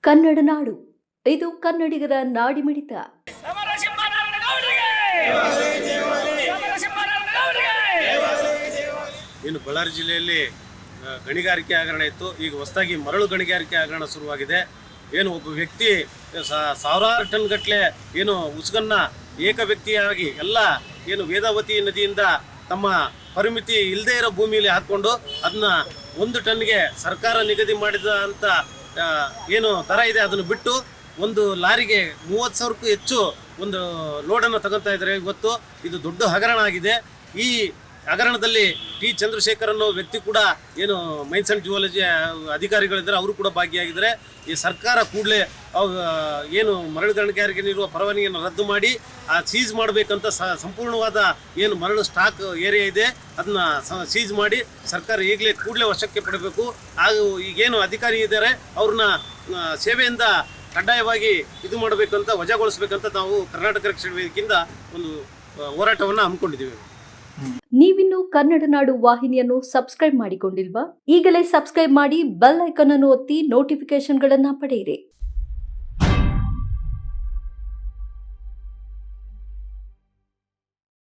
ಕನ್ನಡ ನಾಡು, ಇದು ಕನ್ನಡಿಗರ ನಾಡಿಮಿಡಿತ. ಇನ್ನು ಬಳ್ಳಾರಿ ಜಿಲ್ಲೆಯಲ್ಲಿ ಗಣಿಗಾರಿಕೆ ಹಗರಣ ಇತ್ತು. ಈಗ ಹೊಸದಾಗಿ ಮರಳು ಗಣಿಗಾರಿಕೆ ಹಗರಣ ಶುರುವಾಗಿದೆ. ಏನು ಒಬ್ಬ ವ್ಯಕ್ತಿ ಸಾವಿರಾರು ಟನ್ ಗಟ್ಟಲೆ ಏನು ಉಸುಗನ್ನ ಏಕ ವ್ಯಕ್ತಿಯಾಗಿ ಎಲ್ಲ ಏನು ವೇದಾವತಿ ನದಿಯಿಂದ ತಮ್ಮ ಪರಿಮಿತಿ ಇಲ್ಲದೆ ಇರೋ ಭೂಮಿಯಲ್ಲಿ ಹಾಕ್ಕೊಂಡು ಅದನ್ನ 1 ಟನ್ಗೆ ಸರ್ಕಾರ ನಿಗದಿ ಮಾಡಿದ ಅಂತ ಏನು ದರ ಇದೆ ಅದನ್ನು ಬಿಟ್ಟು ಒಂದು ಲಾರಿಗೆ 30,000ಕ್ಕೂ ಹೆಚ್ಚು ಒಂದು ಲೋಡನ್ನು ತಗೊಳ್ತಾ ಇದ್ದಾರೆ. ಇವತ್ತು ಇದು ದೊಡ್ಡ ಹಗರಣ ಆಗಿದೆ. ಈ ಹಗರಣದಲ್ಲಿ ಟಿ ಚಂದ್ರಶೇಖರ್ ಅನ್ನೋ ವ್ಯಕ್ತಿ ಕೂಡ ಏನು ಮೈನ್ಸ್ ಅಂಡ್ ಜಿಯಾಲಜಿ ಅಧಿಕಾರಿಗಳಿದ್ದಾರೆ, ಅವರು ಕೂಡ ಭಾಗಿಯಾಗಿದ್ದಾರೆ. ಈ ಸರ್ಕಾರ ಕೂಡಲೇ ಏನು ಮರಳು ಗಣಿಗಾರಿಕೆ ನೀಡುವ ಪರವಾನಗಿಯನ್ನು ರದ್ದು ಮಾಡಿ ಸೀಸ್ ಮಾಡಬೇಕಂತ ಸಂಪೂರ್ಣವಾದ ಏನು ಮರಳು ಸ್ಟಾಕ್ ಏರಿಯಾ ಇದೆ ಅದನ್ನ ಸೀಸ್ ಮಾಡಿ ಸರ್ಕಾರ ಈಗಲೇ ಕೂಡಲೇ ವಶಕ್ಕೆ ಪಡಬೇಕು. ಹಾಗೂ ಈಗೇನು ಅಧಿಕಾರಿ ಇದ್ದಾರೆ ಅವ್ರನ್ನ ಸೇವೆಯಿಂದ ಕಡ್ಡಾಯವಾಗಿ ಇದು ಮಾಡಬೇಕಂತ ವಜಾಗೊಳಿಸಬೇಕಂತ ನಾವು ಕರ್ನಾಟಕ ರಕ್ಷಣಾ ವೇದಿಕೆಯಿಂದ ಒಂದು ಹೋರಾಟವನ್ನು ಹಮ್ಮಿಕೊಂಡಿದ್ದೀವಿ. ನೀವಿನ್ನು ಕನ್ನಡ ನಾಡು ವಾಹಿನಿಯನ್ನು ಸಬ್ಸ್ಕ್ರೈಬ್ ಮಾಡಿಕೊಂಡಿಲ್ವಾ? ಈಗಲೇ ಸಬ್ಸ್ಕ್ರೈಬ್ ಮಾಡಿ ಬೆಲ್ ಐಕಾನ್ ಅನ್ನು ಒತ್ತಿ ನೋಟಿಫಿಕೇಶನ್ಗಳನ್ನು ಪಡೆಯಿರಿ.